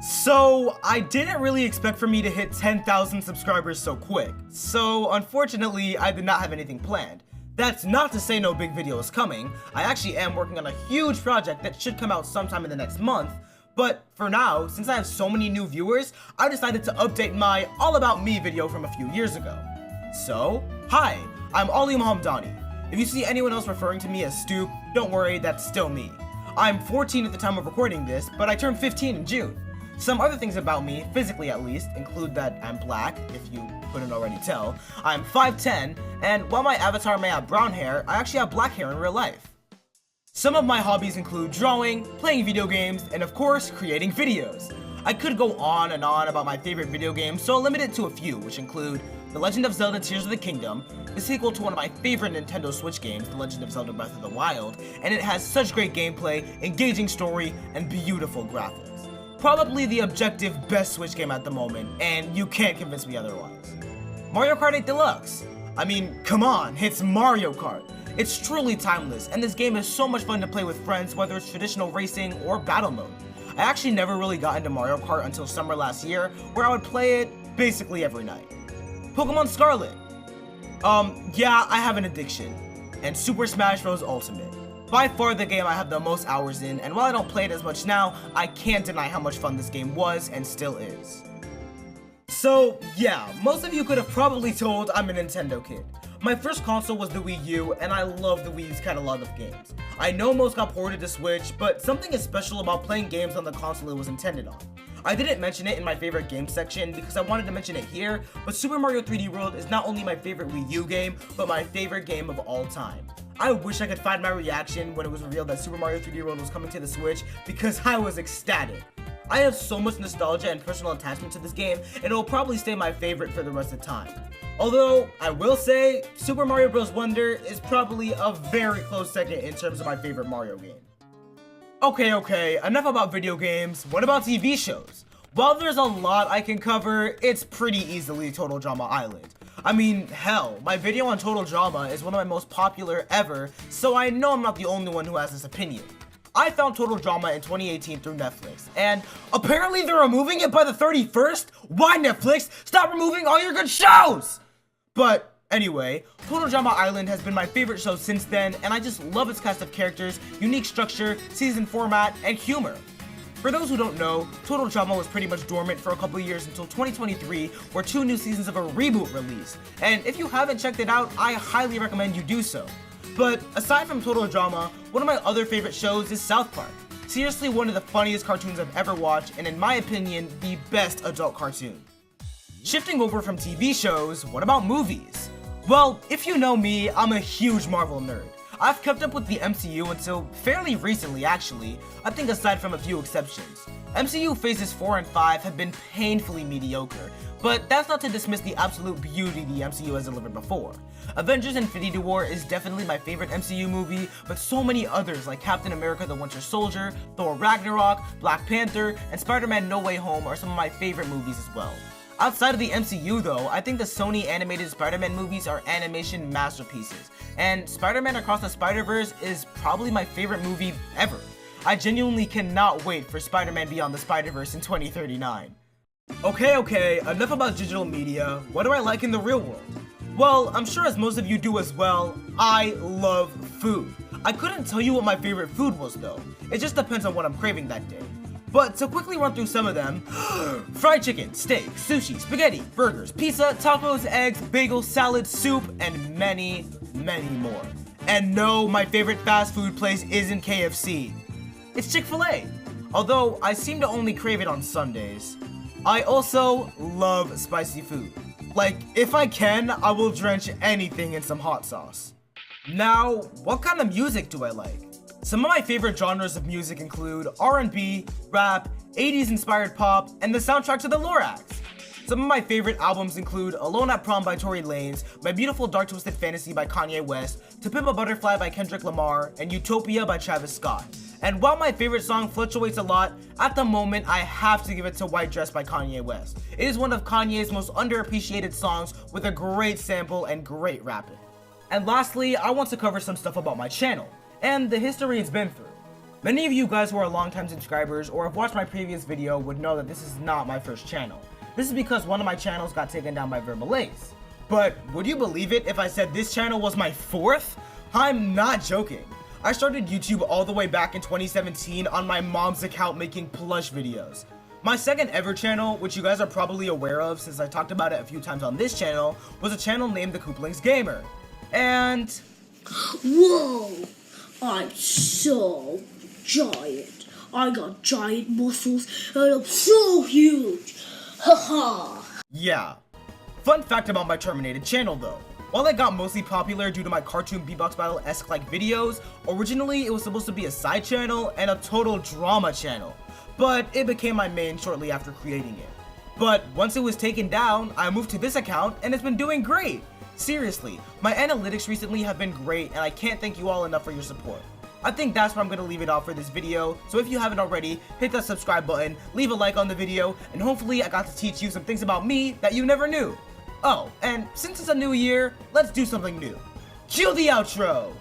So, I didn't really expect for me to hit 10,000 subscribers so quick, so unfortunately, I did not have anything planned. That's not to say no big video is coming. I actually am working on a huge project that should come out sometime in the next month, but for now, since I have so many new viewers, I decided to update my All About Me video from a few years ago. So, hi, I'm Ali Mohamdani. If you see anyone else referring to me as Stoop, don't worry, that's still me. I'm 14 at the time of recording this, but I turned 15 in June. Some other things about me, physically at least, include that I'm black, if you couldn't already tell. I'm 5'10", and while my avatar may have brown hair, I actually have black hair in real life. Some of my hobbies include drawing, playing video games, and of course, creating videos. I could go on and on about my favorite video games, so I'll limit it to a few, which include The Legend of Zelda Tears of the Kingdom, the sequel to one of my favorite Nintendo Switch games, The Legend of Zelda Breath of the Wild, and it has such great gameplay, engaging story, and beautiful graphics. Probably the objective best Switch game at the moment, and you can't convince me otherwise. Mario Kart 8 Deluxe. I mean, come on, it's Mario Kart. It's truly timeless, and this game is so much fun to play with friends, whether it's traditional racing or battle mode. I actually never really got into Mario Kart until summer last year, where I would play it basically every night. Pokemon Scarlet. Yeah, I have an addiction. And Super Smash Bros. Ultimate. By far the game I have the most hours in, and while I don't play it as much now, I can't deny how much fun this game was and still is. So yeah, most of you could have probably told I'm a Nintendo kid. My first console was the Wii U, and I love the Wii's catalog of games. I know most got ported to Switch, but something is special about playing games on the console it was intended on. I didn't mention it in my favorite game section because I wanted to mention it here, but Super Mario 3D World is not only my favorite Wii U game, but my favorite game of all time. I wish I could find my reaction when it was revealed that Super Mario 3D World was coming to the Switch because I was ecstatic. I have so much nostalgia and personal attachment to this game, and it will probably stay my favorite for the rest of the time. Although, I will say, Super Mario Bros. Wonder is probably a very close second in terms of my favorite Mario game. Okay, enough about video games, what about TV shows? While there's a lot I can cover, it's pretty easily Total Drama Island. I mean, hell, my video on Total Drama is one of my most popular ever, so I know I'm not the only one who has this opinion. I found Total Drama in 2018 through Netflix, and apparently they're removing it by the 31st? Why, Netflix? Stop removing all your good shows! But anyway, Total Drama Island has been my favorite show since then, and I just love its cast of characters, unique structure, season format, and humor. For those who don't know, Total Drama was pretty much dormant for a couple years until 2023, where 2 new seasons of a reboot released. And if you haven't checked it out, I highly recommend you do so. But aside from Total Drama, one of my other favorite shows is South Park. Seriously one of the funniest cartoons I've ever watched, and in my opinion, the best adult cartoon. Shifting over from TV shows, what about movies? Well, if you know me, I'm a huge Marvel nerd. I've kept up with the MCU until fairly recently actually, I think aside from a few exceptions. MCU Phases 4 and 5 have been painfully mediocre, but that's not to dismiss the absolute beauty the MCU has delivered before. Avengers Infinity War is definitely my favorite MCU movie, but so many others like Captain America the Winter Soldier, Thor Ragnarok, Black Panther, and Spider-Man No Way Home are some of my favorite movies as well. Outside of the MCU though, I think the Sony animated Spider-Man movies are animation masterpieces, and Spider-Man Across the Spider-Verse is probably my favorite movie ever. I genuinely cannot wait for Spider-Man Beyond the Spider-Verse in 2039. Okay, enough about digital media. What do I like in the real world? Well, I'm sure as most of you do as well, I love food. I couldn't tell you what my favorite food was though. It just depends on what I'm craving that day. But to quickly run through some of them, fried chicken, steak, sushi, spaghetti, burgers, pizza, tacos, eggs, bagels, salad, soup, and many, many more. And no, my favorite fast food place isn't KFC. It's Chick-fil-A, although I seem to only crave it on Sundays. I also love spicy food. Like, if I can, I will drench anything in some hot sauce. Now, what kind of music do I like? Some of my favorite genres of music include R&B, rap, 80s inspired pop, and the soundtrack to the Lorax. Some of my favorite albums include Alone at Prom by Tory Lanez, My Beautiful Dark Twisted Fantasy by Kanye West, To Pimp a Butterfly by Kendrick Lamar, and Utopia by Travis Scott. And while my favorite song fluctuates a lot, at the moment I have to give it to White Dress by Kanye West. It is one of Kanye's most underappreciated songs with a great sample and great rapping. And lastly, I want to cover some stuff about my channel and the history it's been through. Many of you guys who are longtime subscribers or have watched my previous video would know that this is not my first channel. This is because one of my channels got taken down by Verbal Ace. But would you believe it if I said this channel was my fourth? I'm not joking. I started YouTube all the way back in 2017 on my mom's account making plush videos. My second ever channel, which you guys are probably aware of since I talked about it a few times on this channel, was a channel named The Kooplings Gamer. And... Whoa! I'm so giant. I got giant muscles and I'm so huge. Haha. yeah. Fun fact about my terminated channel though. While it got mostly popular due to my cartoon beatbox battle-esque like videos, originally it was supposed to be a side channel and a total drama channel. But it became my main shortly after creating it. But once it was taken down, I moved to this account and it's been doing great. Seriously, my analytics recently have been great and I can't thank you all enough for your support. I think that's where I'm going to leave it off for this video, so if you haven't already, hit that subscribe button, leave a like on the video, and hopefully I got to teach you some things about me that you never knew. Oh, and since it's a new year, let's do something new. Cue the outro!